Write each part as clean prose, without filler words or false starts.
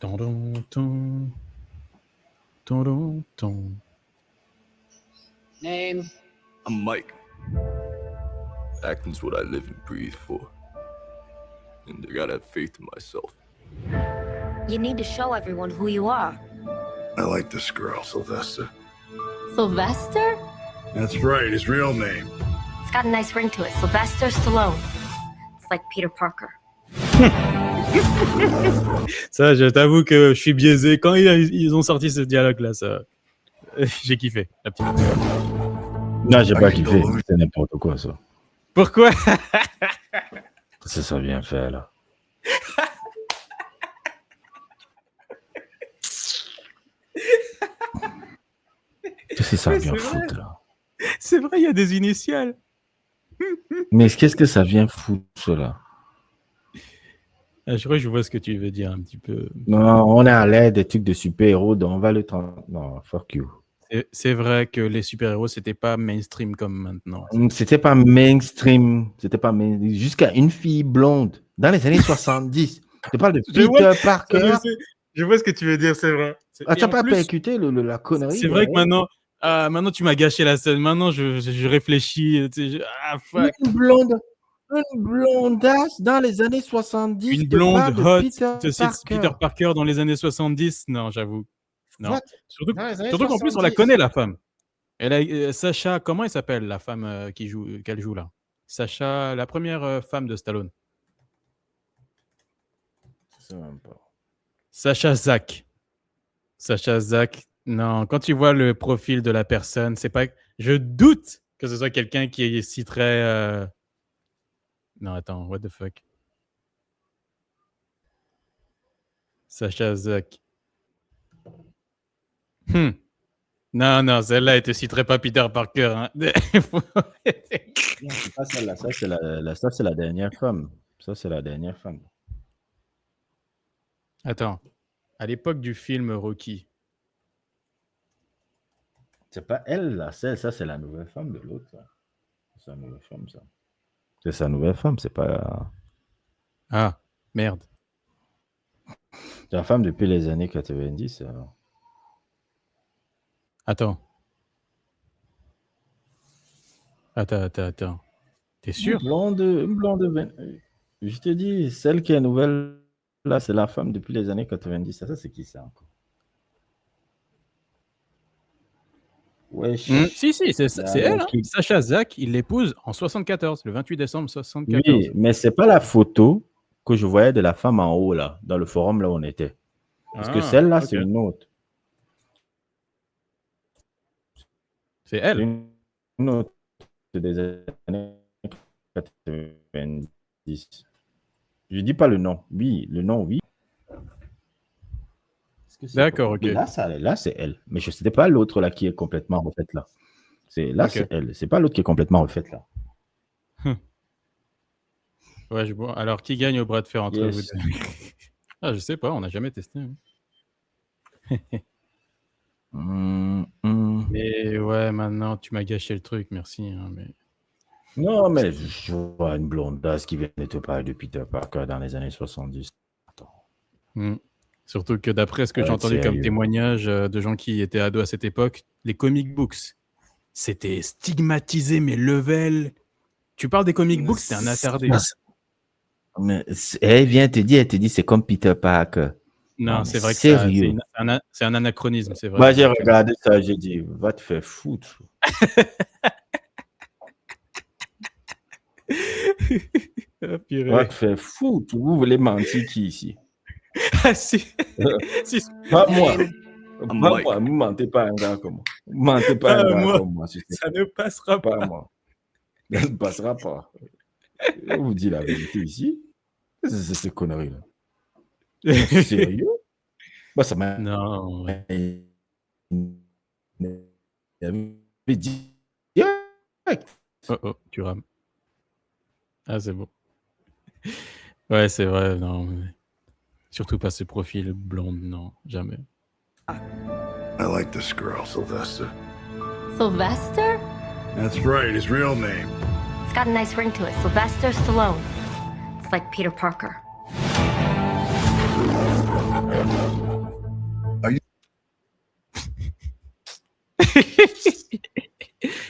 Dun, dun, dun. Dun, dun, dun. Name? I'm Mike. Acting's what I live and breathe for. And I gotta have faith in myself. You need to show everyone who you are. I like this girl, Sylvester. Sylvester? That's right, his real name. It's got a nice ring to it. Sylvester Stallone. It's like Peter Parker. Ça, je t'avoue que je suis biaisé. Quand ils ont sorti ce dialogue-là, ça, j'ai kiffé. La petite... Non, j'ai pas kiffé. C'est n'importe quoi, ça. Pourquoi? Ça vient faire, là. Qu'est-ce que ça vient foutre, là? C'est vrai, il y a des initiales. Mais qu'est-ce que ça vient foutre, cela? Je crois que je vois ce que tu veux dire un petit peu. Non, on est à l'aide des trucs de super-héros, donc on va le... Non, fuck you. C'est vrai que les super-héros, c'était pas mainstream comme maintenant. C'était pas mainstream. Jusqu'à une fille blonde, dans les années 70. Je parle de Peter Parker. Je vois ce que tu veux dire, c'est vrai. Ah, t'as pas percuté la connerie? C'est vrai que maintenant tu m'as gâché la scène. Maintenant, je réfléchis. Fuck. Une blondasse dans les années 70. Une blonde hot de Peter Parker dans les années 70. Non, j'avoue. Non. Surtout qu'en plus, on la connaît, la femme. Elle a Sacha, comment elle s'appelle, la femme qu'elle joue là? Sacha, la première femme de Stallone. Je sais même pas. Sacha Zack. Non, quand tu vois le profil de la personne, c'est pas. Je doute que ce soit quelqu'un qui citerait. Non, attends, what the fuck? Sacha Zack. Non, celle-là, elle te citerait pas Peter Parker. Hein. C'est pas celle-là, ça c'est la dernière femme. Ça, c'est la dernière femme. Attends, à l'époque du film Rocky. C'est pas elle, là. Ça, c'est la nouvelle femme de l'autre. C'est sa nouvelle femme, ça. C'est sa nouvelle femme, c'est pas... Ah, merde. C'est la femme depuis les années 90. Alors. Attends. T'es sûr? Une blonde. Je te dis, celle qui est nouvelle, là, c'est la femme depuis les années 90. Ça c'est qui ça encore? Ouais. Si, c'est elle. Hein. Sacha Zack, il l'épouse en 74, le 28 décembre 74. Oui, mais c'est pas la photo que je voyais de la femme en haut, là, dans le forum, là où on était. Parce que celle-là, c'est une autre. C'est elle. Une autre. C'est des années 90. Je dis pas le nom. Oui, le nom, oui. D'accord, ok. Là, c'est elle. Mais je ne sais pas l'autre là qui est complètement refaite là. C'est elle. C'est pas l'autre qui est complètement refaite là. Ouais, je vois. Alors, qui gagne au bras de fer entre vous deux? Ah, je sais pas, on n'a jamais testé. Mais ouais, maintenant, tu m'as gâché le truc, merci. Hein, mais... Non, mais je vois une blondasse qui vient de te parler de Peter Parker dans les années 70. Attends. Surtout que d'après ce que j'ai entendu comme témoignage de gens qui étaient ados à cette époque, les comic books, c'était stigmatisé, mais level. Tu parles des comic books, c'est un attardé. Mais elle vient te dit c'est comme Peter Parker. Non, c'est vrai que c'est un anachronisme, c'est vrai. Moi, j'ai regardé ça, j'ai dit, va te faire foutre. Va te faire foutre. Vous voulez mentir qui ici? Ah si. Pas moi. Vous ne mentez pas un gars comme moi. Vous ne mentez pas un gars comme moi. Ça ne passera pas. Pas moi. Ça ne passera pas. Je vous dis la vérité ici. C'est ces conneries-là. Sérieux? Bah, ça m'a... Non. dit... Oh, tu rames. Ah, c'est bon. Ouais, c'est vrai, non. Mais... Surtout pas ce profil blonde, non, jamais. I like this girl, Sylvester. Sylvester? That's right, his real name. It's got a nice ring to it. Sylvester Stallone. It's like Peter Parker.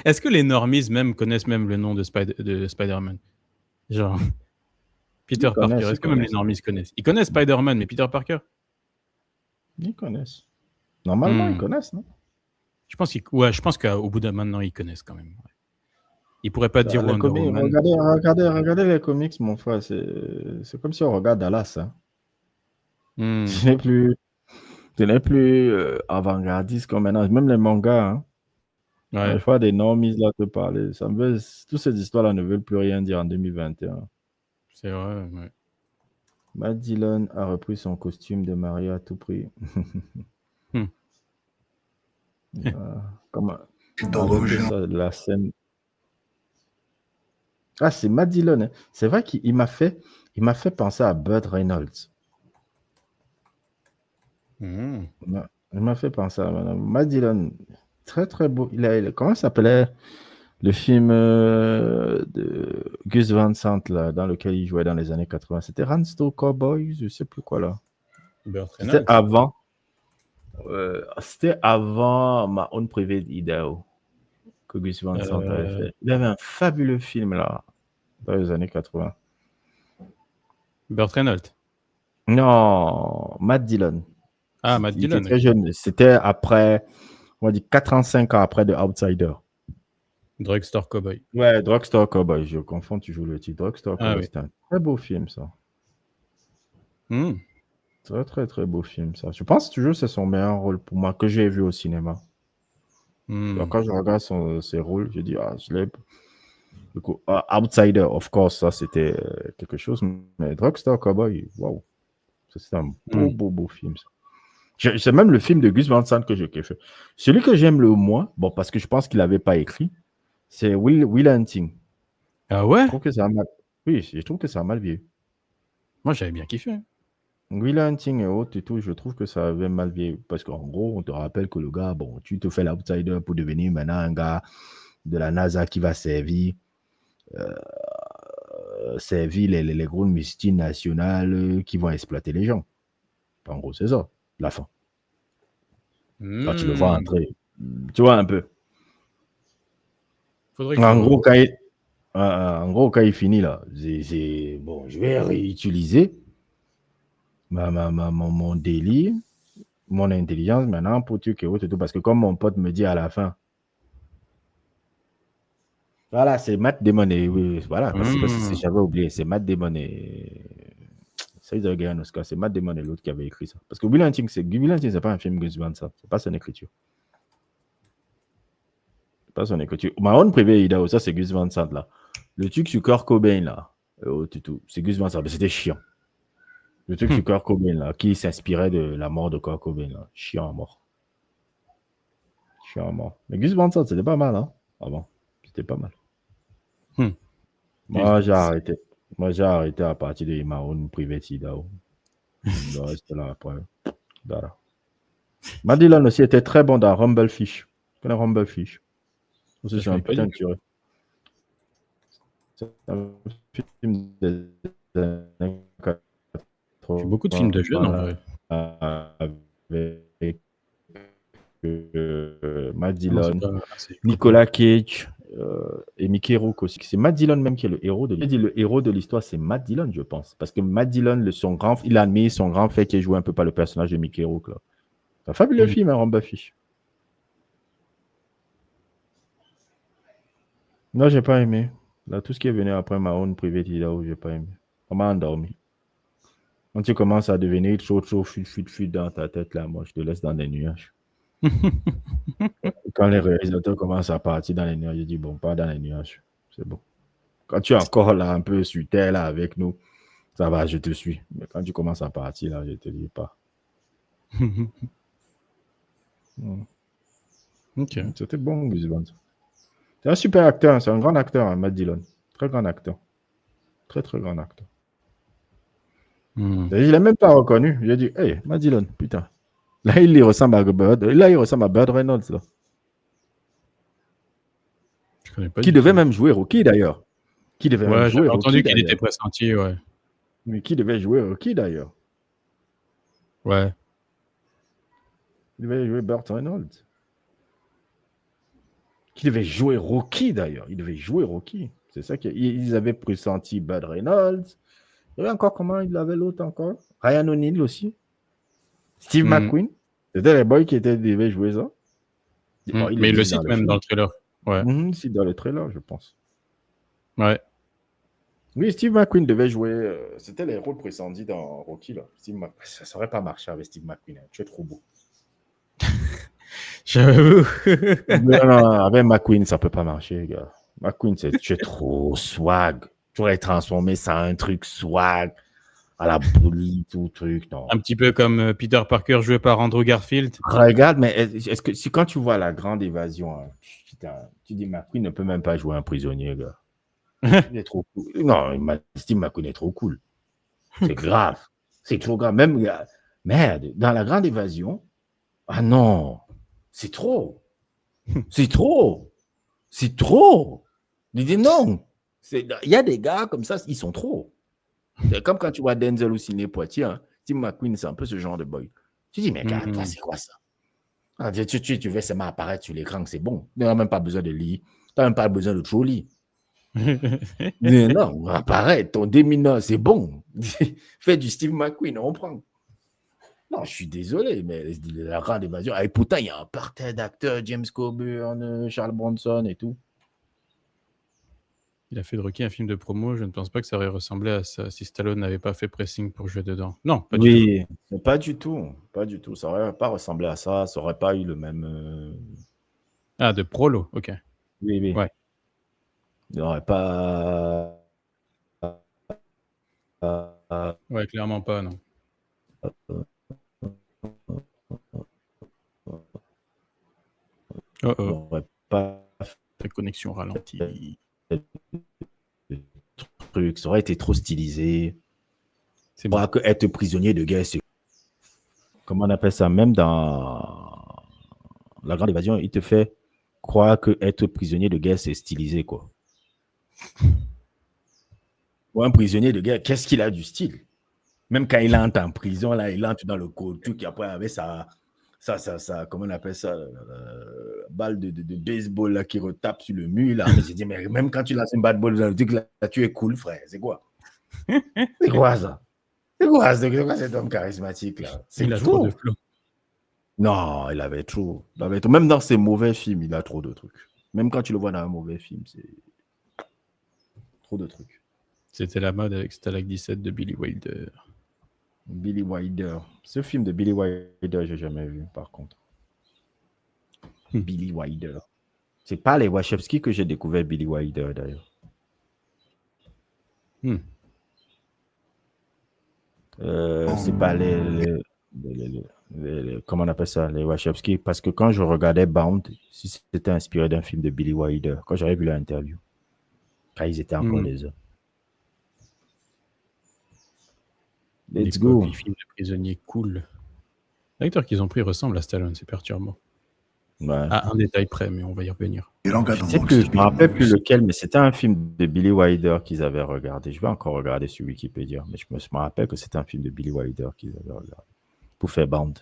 Est-ce que les normies même connaissent même le nom de Spider-Man? Genre, Peter Parker. Est-ce que même les normies connaissent? Ils connaissent Spider-Man, mais Peter Parker? Ils connaissent. Normalement, ils connaissent, non? Je pense qu'au bout d'un moment, ils connaissent quand même. Ouais. Ils pourraient pas dire Wonder Woman. Regardez les comics, mon frère. C'est comme si on regarde Dallas. Hein. Ce n'est plus avant-gardiste comme maintenant. Même les mangas. Hein. Ouais. Des fois, des normies là te parler. Toutes ces histoires-là ne veulent plus rien dire en 2021. C'est vrai, ouais. Matt Dillon a repris son costume de Mario à tout prix. Comment la scène. Ah, c'est Matt Dillon. Hein. C'est vrai qu'il m'a fait penser à Burt Reynolds. Il m'a fait penser à Matt Dillon. Très, très beau. Comment s'appelait le film de Gus Van Sant, là, dans lequel il jouait dans les années 80? C'était Ransto Cowboys, je ne sais plus quoi, là. C'était avant. C'était avant Ma Own Private Idaho que Gus Van Sant avait fait. Il avait un fabuleux film, là, dans les années 80. Burt Reynolds? Non, Matt Dillon. Ah, Matt Dillon. Il était très jeune. C'était après, on va dire 4-5 ans après The Outsider. Drugstore Cowboy. Ouais, Drugstore Cowboy. Je confonds toujours le titre. Drugstore Cowboy, c'est un très beau film, ça. Très, très, très beau film, ça. Je pense toujours que c'est son meilleur rôle pour moi que j'ai vu au cinéma. Quand je regarde ses rôles, je dis, je l'ai. Outsider, of course, ça c'était quelque chose. Mais Drugstore Cowboy, waouh. C'est un beau film, ça. C'est même le film de Gus Van Sant que j'ai kiffé. Celui que j'aime le moins, bon, parce que je pense qu'il n'avait pas écrit, c'est Will Hunting. Ah ouais? Je trouve que ça a mal... Oui, je trouve que ça a mal vieilli. Moi, j'avais bien kiffé. Will Hunting et autres et tout, je trouve que ça avait mal vieilli. Parce qu'en gros, on te rappelle que le gars, bon, tu te fais l'outsider pour devenir maintenant un gars de la NASA qui va servir les gros multinationales qui vont exploiter les gens. En gros, c'est ça, la fin. Quand tu le vois entrer, tu vois un peu. En gros, quand il finit là, bon, je vais réutiliser mon délire, mon intelligence maintenant pour tuer tout, parce que comme mon pote me dit à la fin, voilà, c'est Matt Damon et oui, voilà, parce que j'avais oublié, c'est Matt Damon et c'est Matt Damon et l'autre qui avait écrit ça. Parce que Will Hunting, c'est pas un film Gus Van Sant, c'est pas son écriture. C'est pas son écriture. Ma Own Private Idaho, ça c'est Gus Van Sant là. Le truc sur Kurt Cobain là, c'est Gus Van Sant, mais c'était chiant. Le truc sur Kurt Cobain là, qui s'inspirait de la mort de Kurt Cobain là, chiant à mort. Mais Gus Van Sant, c'était pas mal, hein. Ah bon, c'était pas mal. Moi, j'ai arrêté à partir de Ma Own Private Idaho. Le reste là après. Voilà. Matt Dillon aussi était très bon dans Rumblefish. Tu connais Rumblefish? C'est un putain de tueur. C'est un film des années 80. C'est beaucoup de films de jeunes en vrai. Avec Matt Dillon, Nicolas Cage et Mickey Rourke aussi. C'est Matt Dillon même qui est le héros de l'histoire. Le héros de l'histoire, c'est Matt Dillon, je pense. Parce que Matt Dillon, il a admis son grand fait qui est joué un peu par le personnage de Mickey Rourke. Là. C'est un fabuleux film, hein, Rumblefish. Non, j'ai pas aimé. Là, tout ce qui est venu après Ma Own Private Idaho, j'ai pas aimé. On m'a endormi. Quand tu commences à devenir trop fuit dans ta tête, là, moi, je te laisse dans des nuages. Quand les réalisateurs commencent à partir dans les nuages, je dis, bon, pas dans les nuages. C'est bon. Quand tu es encore là, un peu sur terre, là, avec nous, ça va, je te suis. Mais quand tu commences à partir, là, je te dis pas. Ok. C'était bon, Gus Van Sant. C'est un super acteur, c'est un grand acteur, hein, Matt Dillon. Très grand acteur. Très, très grand acteur. Je ne l'ai même pas reconnu. J'ai dit, hey, Matt Dillon, putain. Là, il ressemble à Burt Reynolds. Là. Je connais pas qui devait même jouer Rocky, d'ailleurs. J'ai entendu qu'il était pressenti, ouais. Mais qui devait jouer Rocky, d'ailleurs. Ouais. Il devait jouer Burt Reynolds. Qui devait jouer Rocky, d'ailleurs. Il devait jouer Rocky. C'est ça qu'ils avaient pressenti Bud Reynolds. Il y avait encore, comment il avait l'autre encore? Ryan O'Neal aussi. Steve McQueen. C'était les boys qui devaient jouer ça. Bon, mais il le cite même dans le trailer. Ouais. C'est dans le trailer, je pense. Ouais. Oui, Steve McQueen devait jouer. C'était les rôles pressentis dans Rocky. Là. Ça ne saurait pas marcher avec Steve McQueen. Hein. Tu es trop beau. J'avoue. Non, avec McQueen, ça ne peut pas marcher, gars. McQueen, tu es trop swag. Tu aurais transformé ça en un truc swag. À la bully, tout truc. Non. Un petit peu comme Peter Parker joué par Andrew Garfield. Regarde, mais est-ce que quand tu vois La Grande Évasion, hein, tu dis McQueen ne peut même pas jouer un prisonnier, gars. Il est trop cool. Non, Steve McQueen est trop cool. C'est grave. C'est trop grave. Même, merde, dans La Grande Évasion, ah non, c'est trop. C'est trop. C'est trop. Il dit non. Il y a des gars comme ça, ils sont trop. C'est comme quand tu vois Denzel ou Sidney Poitier, hein. Steve McQueen, c'est un peu ce genre de boy. Tu dis, mais gars, toi, c'est quoi ça? Ah, tu veux seulement apparaître sur l'écran, c'est bon. Tu n'as même pas besoin de lire. Tu n'as même pas besoin de trop lire. Non, apparaître, ton déminant, c'est bon. Fais du Steve McQueen, on prend. Non, je suis désolé, mais La Grande Évasion. Et pourtant, il y a un parterre d'acteurs, James Coburn, Charles Bronson et tout. Il a fait de Rocky un film de promo. Je ne pense pas que ça aurait ressemblé à ça si Stallone n'avait pas fait pressing pour jouer dedans. Non, pas du tout. Oui, pas du tout. Pas du tout. Ça n'aurait pas ressemblé à ça. Ça n'aurait pas eu le même... Ah, de prolo, ok. Oui. Ouais. Il n'aurait pas... Ouais, clairement pas, non. Il n'aurait pas... Ta connexion ralentie. Truc, ça aurait été trop stylisé. C'est bon. Que être prisonnier de guerre, c'est... Comment on appelle ça? Même dans La Grande Évasion, il te fait croire que être prisonnier de guerre, c'est stylisé, quoi. Ou un prisonnier de guerre, qu'est-ce qu'il a du style? Même quand il entre en prison, là, il entre dans le truc, après, avec ça, comment on appelle ça, balle de baseball là, qui retape sur le mur. Là. J'ai dit, mais même quand tu lances une balle de baseball, tu dis que là, tu es cool, frère. C'est quoi? C'est quoi ça? C'est quoi cet homme charismatique là? Il a trop de flow. Non, il avait trop. Même dans ses mauvais films, il a trop de trucs. Même quand tu le vois dans un mauvais film, c'est trop de trucs. C'était la mode avec Stalag 17 de Billy Wilder. Billy Wilder. Ce film de Billy Wilder, j'ai jamais vu, par contre. Billy Wilder. C'est pas les Wachowski que j'ai découvert Billy Wilder, d'ailleurs. C'est pas les comment on appelle ça, les Wachowski, parce que quand je regardais Bound, si c'était inspiré d'un film de Billy Wilder, quand j'avais vu l'interview, quand ils étaient encore les hommes. Let's go. Les films de prisonniers cool. L'acteur qu'ils ont pris ressemble à Stallone, c'est perturbant. Ouais. À un détail près, mais on va y revenir. Je ne me rappelle plus lequel, mais c'était un film de Billy Wilder qu'ils avaient regardé. Je vais encore regarder sur Wikipédia, mais je me rappelle que c'était un film de Billy Wilder qu'ils avaient regardé pour faire Bound.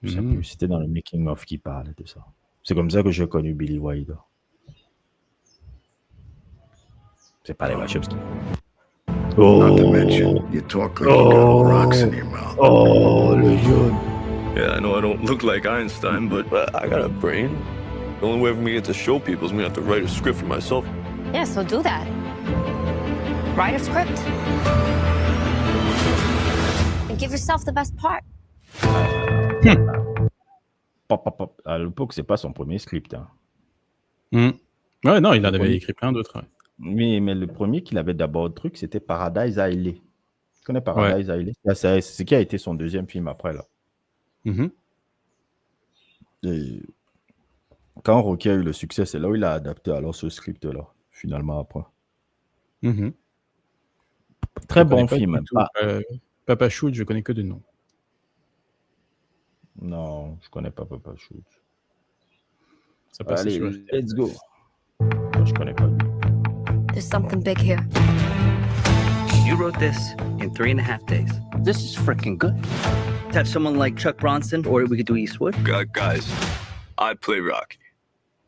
Je sais plus, c'était dans le making of qui parlait de ça. C'est comme ça que j'ai connu Billy Wilder. C'est pas les Wachowski. Not to mention, you talk like you got rocks in your mouth. Oh, le jaune. Yeah, I know I don't look like Einstein, but I got a brain. The only way for me to get to show people is me to have to write a script for myself. Yeah, so do that. Write a script. And give yourself the best part. À l'époque, c'est pas son premier script. Hein. Ouais, non, il en avait écrit plein d'autres. Ouais. Oui, mais le premier qu'il avait d'abord le truc, c'était Paradise Island. Tu connais Paradise Island? C'est ce qui a été son deuxième film après, là. Et quand Rocky a eu le succès, c'est là où il a adapté alors ce script-là, finalement, après. Très bon film. Papa Shoot, je connais que de nom. Non, je connais pas Papa Shoot. Ça passe sur let's go. Non, je connais pas. There's something big here. You wrote this in 3.5 days. This is freaking good. To have someone like Chuck Bronson, or we could do Eastwood. Guys, I play Rocky.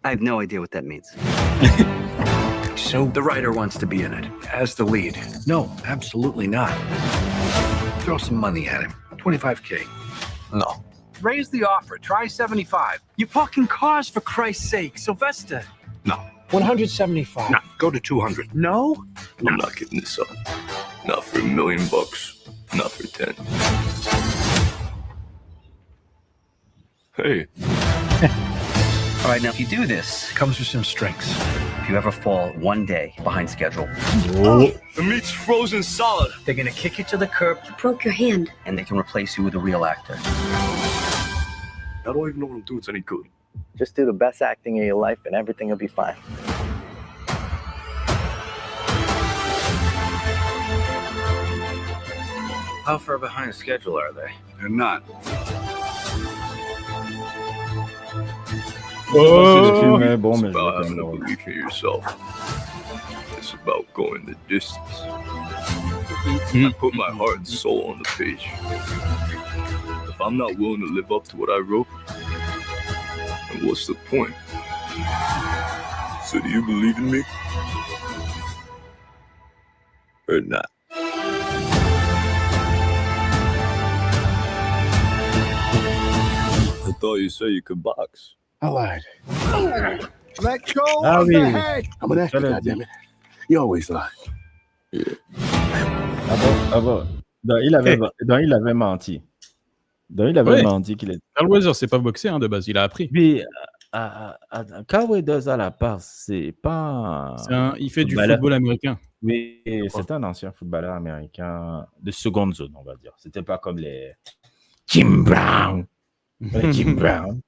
I have no idea what that means. So the writer wants to be in it as the lead. No, absolutely not. Throw some money at him. 25K. No. Raise the offer. Try 75. You're parking cars, for Christ's sake. Sylvester. No. 175. No, go to 200. No? I'm not giving this up. Not for $1 million. Not for 10. Hey. All right, now if you do this, Comes with some strings. if you ever fall one day behind schedule, The meat's frozen solid. they're gonna kick you to the curb You broke your hand. and they can replace you with a real actor. I don't even know what I'm doing. It's any good. Just do the best acting of your life and everything will be fine. How far behind schedule are they? They're not. C'est le film est bon, mais It's je about l'ai having pas a vu. belief in yourself. It's about going the distance. I put my heart and soul on the page. If I'm not willing to live up to what I wrote, then what's the point? So do you believe in me? Or not? I thought you said you could box. I lied. Let go Ah of oui. the head. I'm an actor, Fallait le goddammit. You always lie. Ah bon. Donc, il avait menti. Donc, il avait Ouais. menti qu'il était. Carl Weathers, c'est pas boxé de base, il a appris. Puis, Carl Weathers à la part, c'est pas. Il fait du footballeur. football américain. Oui, c'est un ancien footballeur américain de seconde zone, on va dire. C'était pas comme les Jim Brown. Les Jim Brown.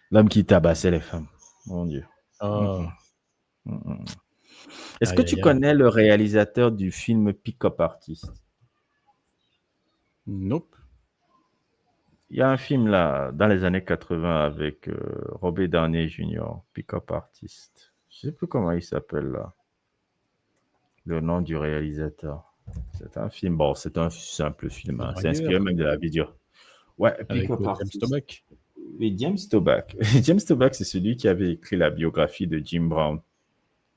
L'homme qui tabassait les femmes. Mon Dieu. Oh. Est-ce que Aïe, tu aïe, connais le réalisateur du film Pick-up Artist? Nope. Il y a un film là, dans les années 80 avec Robert Downey Jr., Pick-up Artist. Je ne sais plus comment il s'appelle là. Le nom du réalisateur. C'est un film, bon, c'est un simple film. Hein. C'est inspiré même de la vidéo. Ouais, Avec Pick-up James Artist. Toback. Oui, James Toback. James Toback, c'est celui qui avait écrit la biographie de Jim Brown.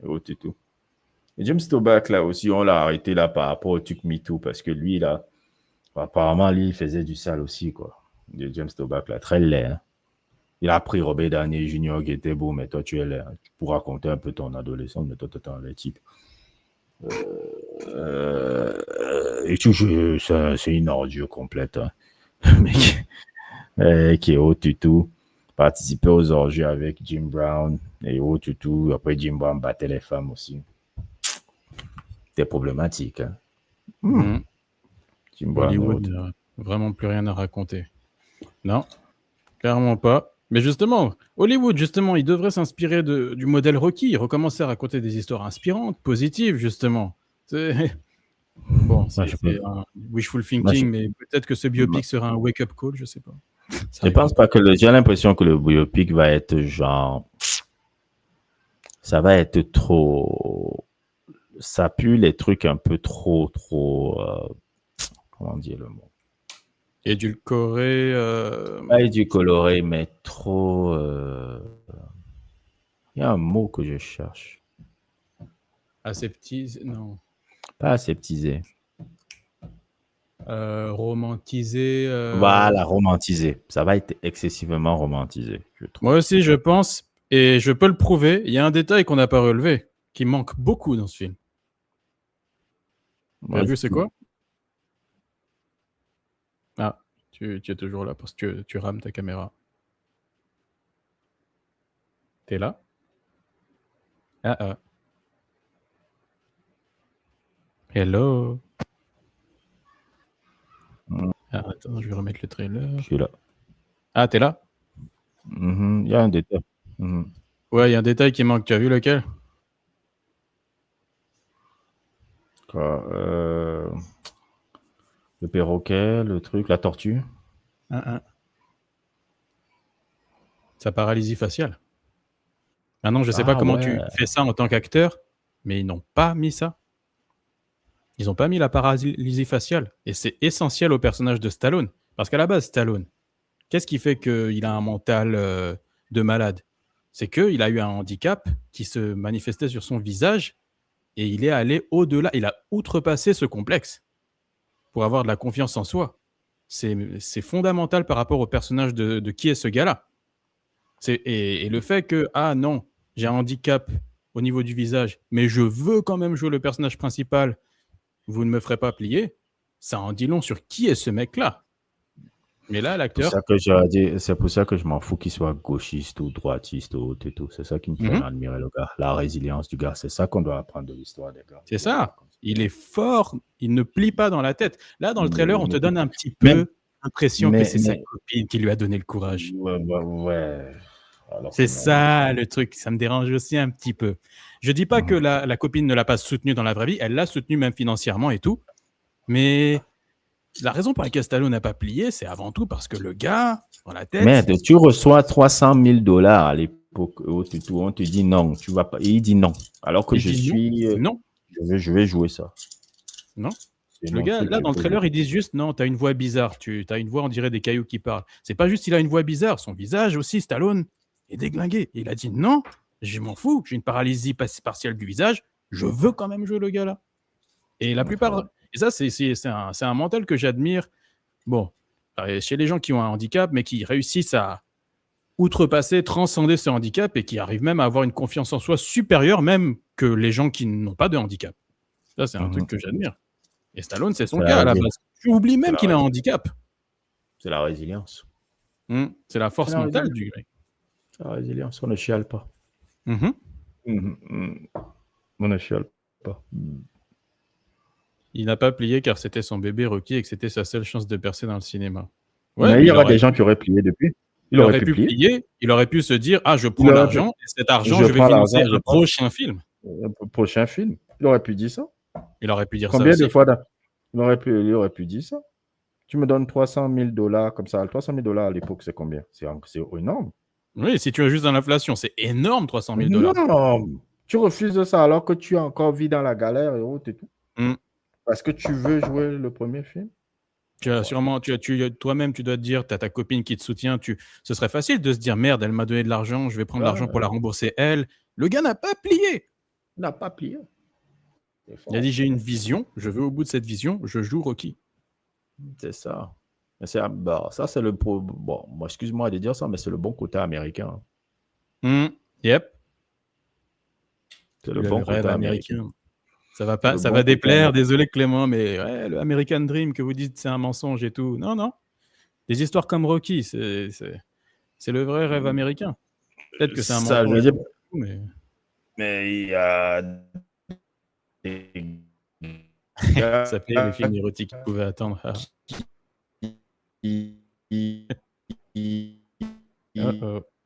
Et tout. Et James Toback, là aussi, on l'a arrêté là par rapport au truc MeToo parce que lui, là, apparemment, lui, il faisait du sale aussi, quoi. De James Toback, là, très laid. Hein. Il a pris Robert Downey Jr. qui était beau, mais toi, tu es laid. Hein. Tu pourras raconter un peu ton adolescence, mais toi, tu es un laid type. Et tout, c'est une ordure complète. Hein. Mais qui est haut tout. Participer aux orgies avec Jim Brown et haut tout. Après, Jim Brown battait les femmes aussi. C'était problématique. Hein. Jim Brown, Hollywood n'a vraiment plus rien à raconter. Non, clairement pas. Mais justement, Hollywood, justement, il devrait s'inspirer du modèle Rocky, recommencer à raconter des histoires inspirantes, positives, justement. Bon, c'est un wishful thinking, mais peut-être que ce biopic sera un wake-up call, je sais pas. Je pense pas que j'ai l'impression que le biopic va être genre, ça va être trop, ça pue les trucs un peu trop, comment dire le mot? Édulcoré. Pas édulcoré, mais trop. Il y a un mot que je cherche. Aseptisé, non. Pas aseptisé. Romantisé. Voilà, romantisé. Ça va être excessivement romantisé, je trouve. Moi aussi, je pense, et je peux le prouver, il y a un détail qu'on n'a pas relevé, qui manque beaucoup dans ce film. Tu as vu, c'est quoi? Ah, tu es toujours là parce que tu rames ta caméra. T'es là? Ah. Hello. Ah, attends, je vais remettre le trailer. Je suis là. Ah, t'es là? Il y a un détail. Ouais, il y a un détail qui manque. Tu as vu lequel? Quoi, le perroquet, le truc, la tortue. Sa paralysie faciale. Maintenant, je sais pas comment tu fais ça en tant qu'acteur, mais ils n'ont pas mis ça. Ils n'ont pas mis la paralysie faciale. Et c'est essentiel au personnage de Stallone. Parce qu'à la base, Stallone, qu'est-ce qui fait qu'il a un mental de malade? C'est qu'il a eu un handicap qui se manifestait sur son visage et il est allé au-delà. Il a outrepassé ce complexe pour avoir de la confiance en soi. C'est fondamental par rapport au personnage de qui est ce gars-là. Et le fait que, ah non, j'ai un handicap au niveau du visage, mais je veux quand même jouer le personnage principal, vous ne me ferez pas plier, ça en dit long sur qui est ce mec-là. Mais là, l'acteur... C'est pour ça que je m'en fous qu'il soit gauchiste ou droitiste ou tout. C'est ça qui me fait admirer le gars. La résilience du gars, c'est ça qu'on doit apprendre de l'histoire des gars. C'est ça. Il est fort, il ne plie pas dans la tête. Là, dans le trailer, on te donne un petit peu l'impression que c'est sa copine qui lui a donné le courage. Ouais. C'est ça le truc, ça me dérange aussi un petit peu. Je dis pas que la copine ne l'a pas soutenu dans la vraie vie, elle l'a soutenu même financièrement et tout, mais la raison pour laquelle Stallone n'a pas plié, c'est avant tout parce que le gars, dans la tête... Merde, tu reçois $300 000 à l'époque, on te dit non, tu vas pas, et il dit non, alors que non. Je vais jouer ça. Non. Le gars, là, dans le trailer, ils disent juste, non, t'as une voix bizarre, t'as une voix, on dirait des cailloux qui parlent. C'est pas juste qu'il a une voix bizarre, son visage aussi, Stallone, est déglingué. Il a dit, non, je m'en fous, j'ai une paralysie partielle du visage, je veux quand même jouer le gars là. Et la plupart... Et ça, c'est un mental que j'admire. Bon, chez les gens qui ont un handicap, mais qui réussissent à outrepasser, transcender ce handicap et qui arrivent même à avoir une confiance en soi supérieure même que les gens qui n'ont pas de handicap. Ça, c'est un truc que j'admire. Et Stallone, c'est son cas à la base. Tu oublies même qu'il a un handicap. C'est la résilience. C'est la force mentale du grec. C'est la résilience, on ne chiale pas. On ne chiale pas. Il n'a pas plié car c'était son bébé Rocky et que c'était sa seule chance de percer dans le cinéma. Ouais, mais il y aura des gens qui auraient plié depuis. Il aurait pu plier, il aurait pu se dire, ah, je prends l'argent, et cet argent, je vais financer un prochain film. Un prochain film. Il aurait pu dire ça. Il aurait pu dire Combien ça de fois il aurait pu dire ça. Tu me donnes $300 000 comme ça. $300 000 à l'époque, c'est combien? C'est énorme. Oui, si tu as juste dans l'inflation, c'est énorme, $300 000. Non, tu refuses ça alors que tu as encore vie dans la galère et autres et tout. Parce que tu veux jouer le premier film. Toi-même, tu dois te dire, tu as ta copine qui te soutient. Ce serait facile de se dire, merde, elle m'a donné de l'argent, je vais prendre l'argent pour la rembourser elle. Le gars n'a pas plié. Il n'a pas plié. Il a dit, j'ai une vision, je veux au bout de cette vision, je joue Rocky. C'est ça. Ça, c'est le bon, excuse-moi de dire ça, mais c'est le bon côté américain. Yep. C'est le bon côté américain. Ça va déplaire, désolé Clément, mais ouais, le American Dream que vous dites c'est un mensonge et tout. Non. Des histoires comme Rocky, c'est le vrai rêve américain. Peut-être que c'est un mensonge. Mais il y a ça fait les films érotiques qu'ils pouvaient attendre.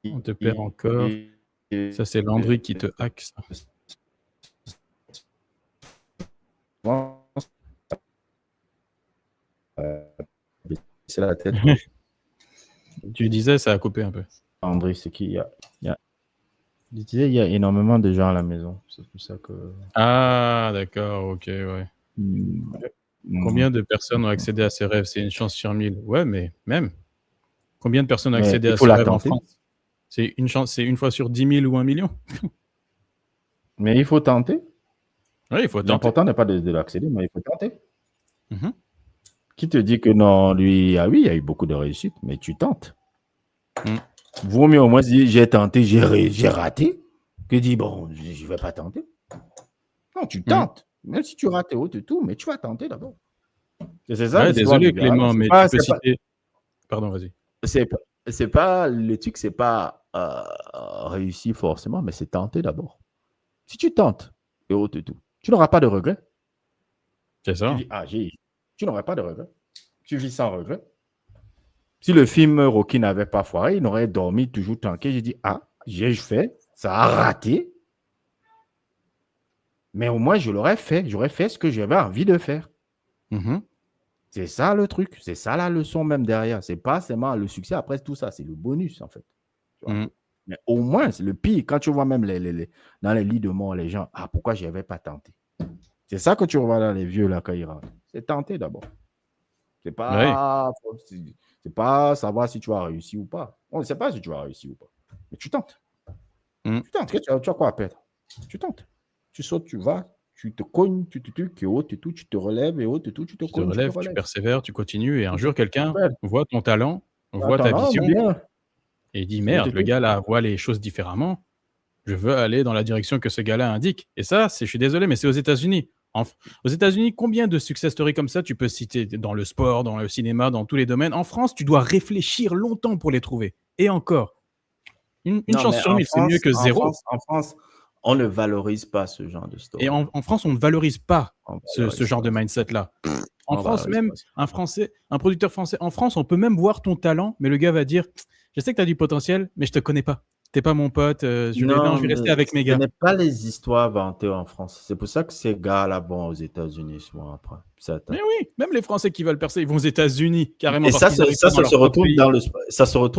On te perd encore. Ça, c'est Landry qui te hack. Ça. C'est la tête. Tu disais, ça a coupé un peu. André, c'est qu'il y a... Je disais, il y a énormément de gens à la maison. C'est pour ça que... Ah, d'accord, ok, ouais. Combien de personnes ont accédé à ces rêves? C'est une chance sur 1000. Ouais, mais même. Combien de personnes ont accédé à ces rêves en France? C'est une chance, c'est une fois sur 10 000 ou 1 million. Mais il faut tenter. Oui, il faut tenter. L'important n'est pas de l'accéder, mais il faut tenter. Qui te dit que non, lui, ah oui, il y a eu beaucoup de réussite, mais tu tentes. Vaut mieux au moins dire j'ai tenté, j'ai raté, que dire bon, je ne vais pas tenter. Non, tu tentes. Même si tu rates et tout, mais tu vas tenter d'abord. C'est ça. Ouais, désolé Clément, mais tu peux citer... Pardon, vas-y. C'est pas le truc, c'est pas réussir forcément, mais c'est tenter d'abord. Si tu tentes et tout, tu n'auras pas de regrets. C'est ça. Tu n'aurais pas de regrets. Tu vis sans regret. Si le film Rocky n'avait pas foiré, il aurait dormi toujours tranquille. J'ai dit, j'ai fait, ça a raté. Mais au moins, je l'aurais fait. J'aurais fait ce que j'avais envie de faire. C'est ça le truc. C'est ça la leçon même derrière. C'est pas seulement le succès. Après tout ça, c'est le bonus en fait. Mais au moins, c'est le pire. Quand tu vois même dans les lits de mort, les gens, pourquoi je n'avais pas tenté? C'est ça que tu vois dans les vieux là quand ils rentrent. C'est tenter d'abord. C'est pas, c'est pas savoir si tu as réussi ou pas. On ne sait pas si tu as réussi ou pas. Mais tu tentes. Tu tentes, tu as quoi à perdre? Tu tentes. Tu sautes, tu vas, tu te cognes, tu es haut et tout, tu te relèves et haut et tout, tu te cognes, relèves, tu persévères, tu continues et un jour quelqu'un voit ton talent, voit ta Attends, vision bien. et dit merde, le gars là voit les choses différemment. Je veux aller dans la direction que ce gars-là indique. Et ça, je suis désolé, mais c'est aux États-Unis. Aux États-Unis, combien de success stories comme ça tu peux citer dans le sport, dans le cinéma, dans tous les domaines? En France, tu dois réfléchir longtemps pour les trouver. Et encore, une chance sur 1000, c'est mieux que zéro. En France, on ne valorise pas ce genre de story. Et en France, on ne valorise pas ce genre de mindset-là. En France, même, un producteur français, en France, on peut même voir ton talent, mais le gars va dire « Je sais que tu as du potentiel, mais je te connais pas. T'es pas mon pote, je vais rester avec mes gars. » Ce n'est pas les histoires inventées en France. C'est pour ça que ces gars-là vont aux États-Unis souvent après. Mais oui, même les Français qui veulent percer, ils vont aux États-Unis carrément. Et ça se retrouve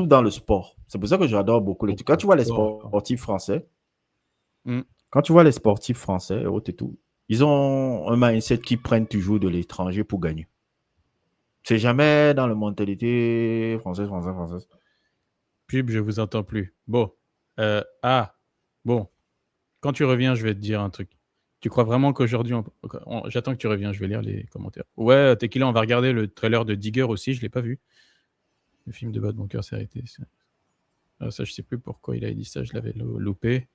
dans le sport. C'est pour ça que j'adore beaucoup les. Quand tu vois les sportifs français, et tout, ils ont un mindset qui prennent toujours de l'étranger pour gagner. C'est jamais dans la mentalité française. Pub, je vous entends plus. Bon. Bon. Quand tu reviens, je vais te dire un truc. Tu crois vraiment qu'aujourd'hui... J'attends que tu reviens, je vais lire les commentaires. Ouais, Tequila, on va regarder le trailer de Digger aussi, je ne l'ai pas vu. Le film de bas de mon cœur s'est arrêté. Ça, je ne sais plus pourquoi il a dit ça, je l'avais loupé.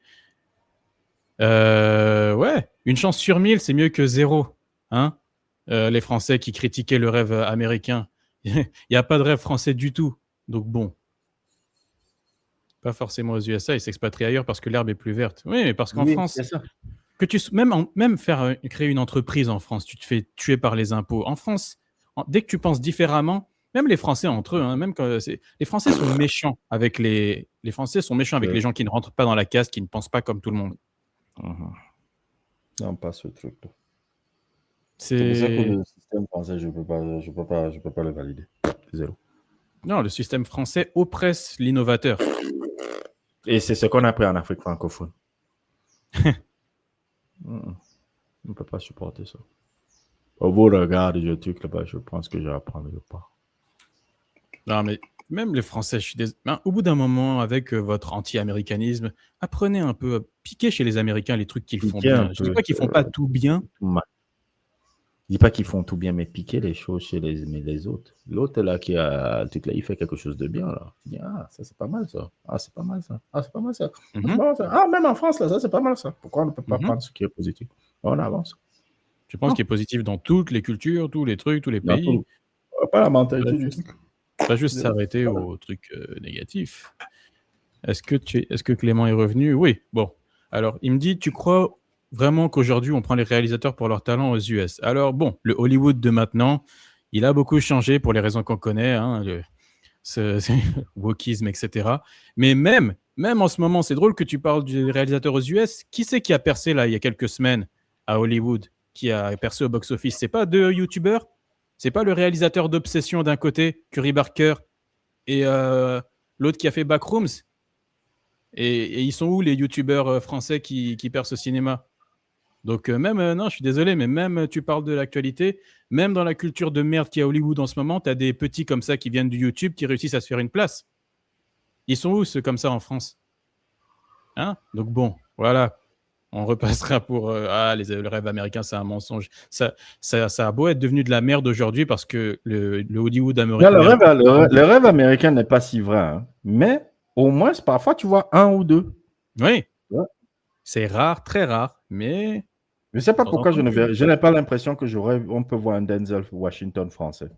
Ouais, une chance sur 1000, c'est mieux que zéro. Hein, les Français qui critiquaient le rêve américain. Il n'y a pas de rêve français du tout. Donc bon. Pas forcément aux USA, ils s'expatrient ailleurs parce que l'herbe est plus verte. Oui, mais parce qu'en France, que même créer une entreprise en France, tu te fais tuer par les impôts. En France, dès que tu penses différemment, même les Français entre eux, hein, même quand les Français sont méchants avec les Français sont méchants avec les gens qui ne rentrent pas dans la case, qui ne pensent pas comme tout le monde. Non, pas ce truc-là. C'est pour ça que le système français, je peux pas le valider. Zéro. Non, le système français oppresse l'innovateur. Et c'est ce qu'on a appris en Afrique francophone. On ne peut pas supporter ça. Au beau regard du truc là-bas, je pense que je vais apprendre pas. Non, mais même les Français, au bout d'un moment, avec votre anti-américanisme, apprenez un peu à piquer chez les Américains les trucs qu'ils font bien. Je ne dis pas qu'ils font pas tout bien. Je dis pas qu'ils font tout bien, mais piquer les choses chez les autres. L'autre là qui a tout là, il fait quelque chose de bien là. Il dit, ça c'est pas mal ça. C'est pas mal ça. C'est pas mal ça. C'est pas mal ça. Même en France là, ça c'est pas mal ça. Pourquoi on ne peut pas prendre ce qui est positif? On avance. Je pense qu'il est positif dans toutes les cultures, tous les trucs, tous les pays. Pas la mentalité du truc. Pas juste s'arrêter aux trucs négatifs. Est-ce que Clément est revenu? Oui. Bon. Alors, il me dit, tu crois vraiment qu'aujourd'hui, on prend les réalisateurs pour leur talent aux US? Alors, bon, le Hollywood de maintenant, il a beaucoup changé pour les raisons qu'on connaît, hein, ce wokisme, etc. Mais même en ce moment, c'est drôle que tu parles des réalisateurs aux US. Qui c'est qui a percé, là, il y a quelques semaines, à Hollywood, qui a percé au box-office? C'est pas deux YouTubeurs? C'est pas le réalisateur d'Obsession d'un côté, Curry Barker, et l'autre qui a fait Backrooms? Et ils sont où les youtubeurs français qui percent au cinéma? Donc non, je suis désolé, mais même tu parles de l'actualité, même dans la culture de merde qu'il y a à Hollywood en ce moment, tu as des petits comme ça qui viennent du YouTube qui réussissent à se faire une place. Ils sont où ceux comme ça en France? Hein? Donc bon, voilà. On repassera pour le rêve américain, c'est un mensonge. Ça a beau être devenu de la merde aujourd'hui parce que le Hollywood américain... Le rêve américain n'est pas si vrai. Hein. Mais au moins, parfois, tu vois un ou deux. Oui. Ouais. C'est rare, très rare. Mais... Je ne sais pas pourquoi je n'ai pas l'impression que on peut voir un Denzel Washington français.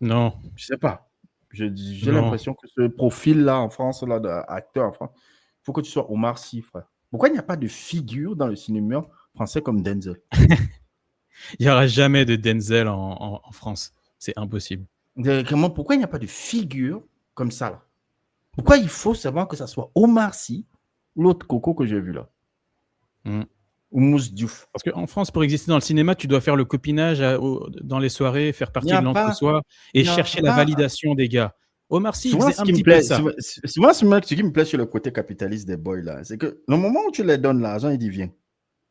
Non. Je ne sais pas. J'ai l'impression que ce profil-là en France, là, d'acteur en France, il faut que tu sois Omar Sy, frère. Pourquoi il n'y a pas de figure dans le cinéma français comme Denzel? Il n'y aura jamais de Denzel en France. C'est impossible. Pourquoi il n'y a pas de figure comme ça là? Pourquoi il faut seulement que ça soit Omar Sy, l'autre coco que j'ai vu là? Ou Mousse Diouf? Parce qu'en France, pour exister dans le cinéma, tu dois faire le copinage dans les soirées, faire partie de l'entre-soi et chercher la validation des gars. Omar Sy, souvent, ce qui me plaît sur le côté capitaliste des boys là, c'est que le moment où tu les donnes l'argent, ils disent viens.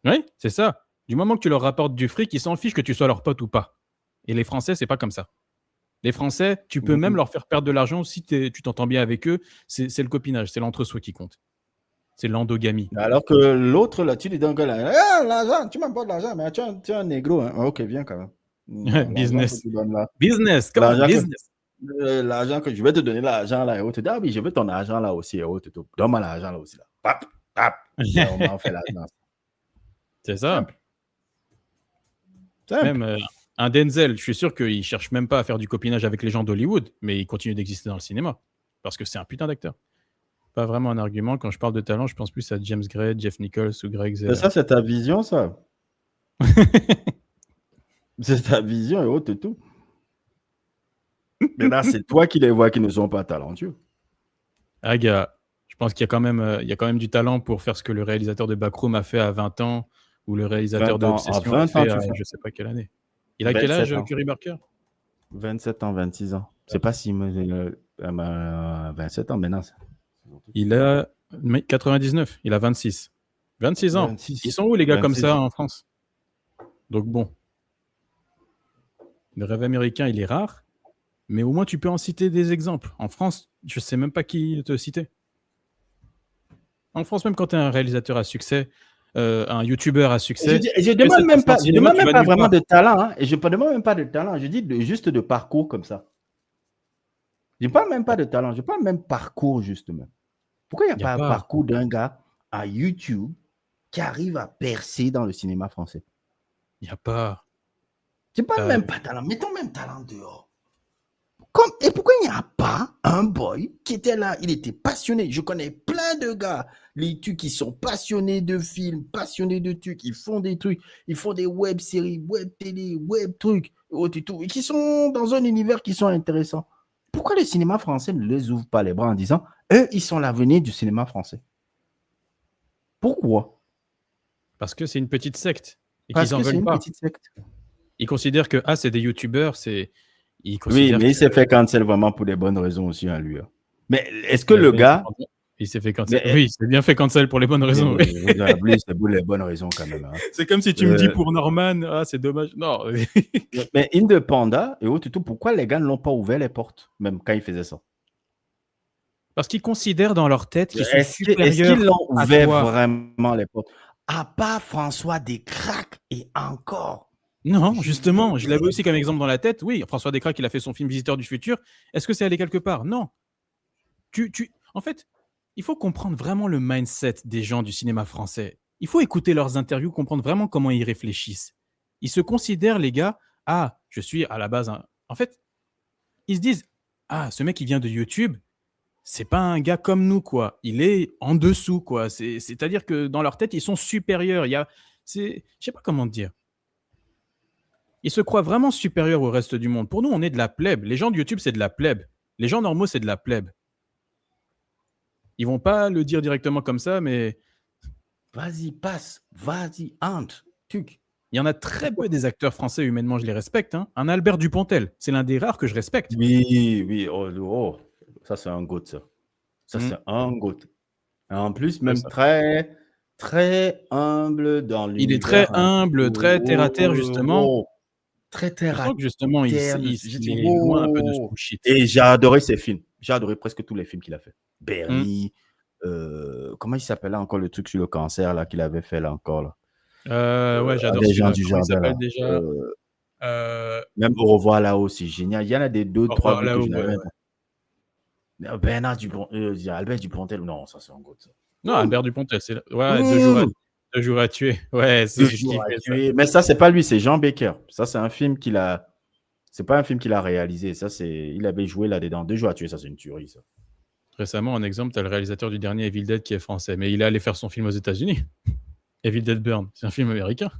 Oui, c'est ça. Du moment que tu leur rapportes du fric, ils s'en fichent que tu sois leur pote ou pas. Et les Français, c'est pas comme ça. Les Français, tu peux même leur faire perdre de l'argent si tu t'entends bien avec eux. C'est le copinage, c'est l'entre-soi qui compte. C'est l'endogamie. Alors que l'autre, là, tu dis donc, là, l'argent, tu m'apportes l'argent, mais tu es un négro. Hein. Ok, viens quand même. Business. Là, Business, come on, business. L'argent que je vais te donner, l'argent là, et autres. Ah oui, je veux ton argent là aussi, et autres. Donne-moi l'argent là aussi. Là. Pap, pap. On fait l'argent. C'est ça. Simple. Simple. Même un Denzel, je suis sûr qu'il ne cherche même pas à faire du copinage avec les gens d'Hollywood, mais il continue d'exister dans le cinéma. Parce que c'est un putain d'acteur. Pas vraiment un argument. Quand je parle de talent, je pense plus à James Gray, Jeff Nichols ou Greg Zeller. Ça, c'est ta vision, ça. C'est ta vision et autres et tout. Mais là, c'est toi qui les vois qui ne sont pas talentueux. Ah, gars, je pense qu'il y a quand même du talent pour faire ce que le réalisateur de Backroom a fait à 20 ans ou le réalisateur de Obsession a fait à je sais pas quelle année. Il a quel âge, Curry Barker? 27 ans, 26 ans. C'est pas si... 27 ans maintenant. Il a 99. Il a 26. 26 ans. 26. Ils sont où les gars comme ça en France? Donc bon. Le rêve américain, il est rare. Mais au moins, tu peux en citer des exemples. En France, je ne sais même pas qui te citer. En France, même quand tu es un réalisateur à succès, un YouTuber à succès... Je ne demande même pas, vraiment de talent. Hein, et je ne demande même pas de talent. Je dis juste de parcours comme ça. Je ne parle même pas de talent. Je parle même parcours, justement. Pourquoi il n'y a pas un parcours d'un gars à YouTube qui arrive à percer dans le cinéma français? Il n'y a pas... Je ne parle même pas de talent. Mettons même talent dehors. Et pourquoi il n'y a pas un boy qui était là? Il était passionné. Je connais plein de gars, les trucs qui sont passionnés de films, passionnés de trucs. Ils font des trucs, ils font des web-séries, web-télé, web-trucs, et qui sont dans un univers qui sont intéressants. Pourquoi le cinéma français ne les ouvre pas les bras en disant, eux, ils sont l'avenir du cinéma français? Pourquoi? Parce que c'est une petite secte. Et Parce qu'ils en que c'est veulent une pas. petite secte. Ils considèrent que c'est des youtubeurs, c'est... Oui, mais il s'est fait cancel vraiment pour des bonnes raisons aussi à lui. Hein. Mais est-ce que le gars... Il s'est fait cancel. Oui, il s'est bien fait cancel pour les bonnes raisons. Oui. C'est pour les bonnes raisons quand même. Hein. C'est comme si tu me dis pour Norman, c'est dommage. Non. Mais Indepanda et autres, pourquoi les gars ne l'ont pas ouvert les portes, même quand ils faisaient ça? Parce qu'ils considèrent dans leur tête qu'ils sont supérieurs. Est-ce qu'ils l'ont ouvert vraiment les portes? À part François Descraques et encore. Non, justement, je l'avais aussi comme exemple dans la tête. Oui, François Descraques, il a fait son film Visiteur du futur. Est-ce que c'est allé quelque part? Non. En fait, il faut comprendre vraiment le mindset des gens du cinéma français. Il faut écouter leurs interviews, comprendre vraiment comment ils réfléchissent. Ils se considèrent, les gars, je suis à la base... En fait, ils se disent, ce mec, il vient de YouTube, c'est pas un gars comme nous, quoi. Il est en dessous, quoi. C'est-à-dire que dans leur tête, ils sont supérieurs. Je sais pas comment te dire. Ils se croient vraiment supérieurs au reste du monde. Pour nous, on est de la plèbe. Les gens de YouTube, c'est de la plèbe. Les gens normaux, c'est de la plèbe. Ils vont pas le dire directement comme ça, mais... Vas-y, passe. Vas-y, entre. Il y en a très peu des acteurs français, humainement, je les respecte. Hein. Un Albert Dupontel, c'est l'un des rares que je respecte. Oui. Oh. Ça, c'est un goût, ça. Ça, c'est un goût. En plus, même très, très humble dans l'univers. Il est très humble, très terre-à-terre, justement. Très terre-à-terre. Justement, il est loin un peu de ce bullshit. Et j'ai adoré ses films. J'ai adoré presque tous les films qu'il a fait. Bernie, comment il s'appelait encore le truc sur le cancer là qu'il avait fait là encore là. Ouais, j'adore. Les gens du jardin là. Déjà. Même Au revoir là-haut, c'est génial. Il y en a des 2-3 que je n'avais pas. Bernard Albert Dupontel, non, ça c'est un gros. Non, Albert Dupontel, c'est ouais, 2 jours à tuer. Ouais, c'est ce qu'il fait. Mais ça, c'est pas lui, c'est Jean Baker. Ça, c'est un film qu'il a. C'est pas un film qu'il a réalisé. Ça, il avait joué là-dedans. 2 jours à tuer, ça, c'est une tuerie, ça. Récemment, en exemple, tu as le réalisateur du dernier Evil Dead qui est français, mais il est allé faire son film aux États-Unis. Evil Dead Burn, c'est un film américain.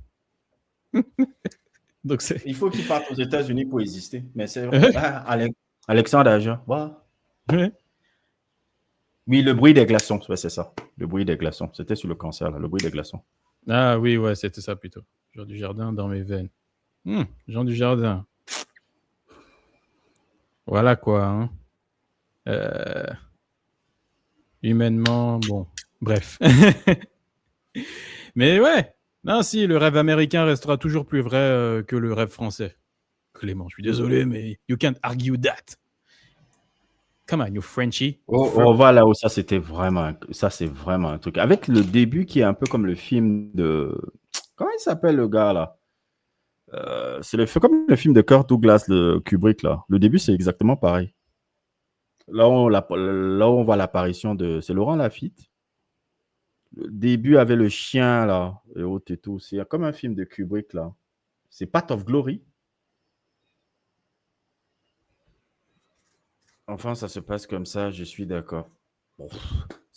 Donc il faut qu'il parte aux États-Unis pour exister. Mais c'est vrai. Alexandre Aja. Ouais. Oui, Le bruit des glaçons, ouais, c'est ça. Le bruit des glaçons. C'était sur le cancer, là, Le bruit des glaçons. Ah oui, ouais, c'était ça plutôt. Jean Dujardin dans mes veines. Jean Dujardin. Voilà quoi. Hein. Humainement, bon, bref. Mais ouais, non, si, le rêve américain restera toujours plus vrai que le rêve français. Clément, je suis désolé, mais you can't argue that. come on, you Frenchie. Voilà, ça c'est vraiment un truc. Avec le début qui est un peu comme le film de... Comment il s'appelle le gars là? C'est comme le film de Kirk Douglas, le Kubrick là. Le début c'est exactement pareil. Là on voit l'apparition de... C'est Laurent Lafitte. Le début avait le chien là, et autres et tout. C'est comme un film de Kubrick là. C'est Path of Glory. Enfin, ça se passe comme ça, je suis d'accord. Bon,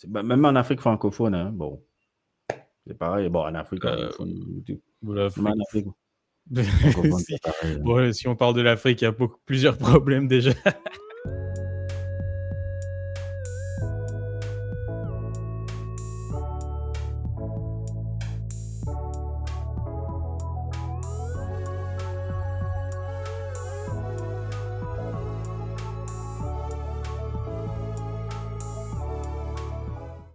même en Afrique francophone, hein, bon, c'est pareil. Bon, en Afrique francophone, même en Afrique francophone, c'est pareil. Si on parle de l'Afrique, il y a plusieurs problèmes déjà.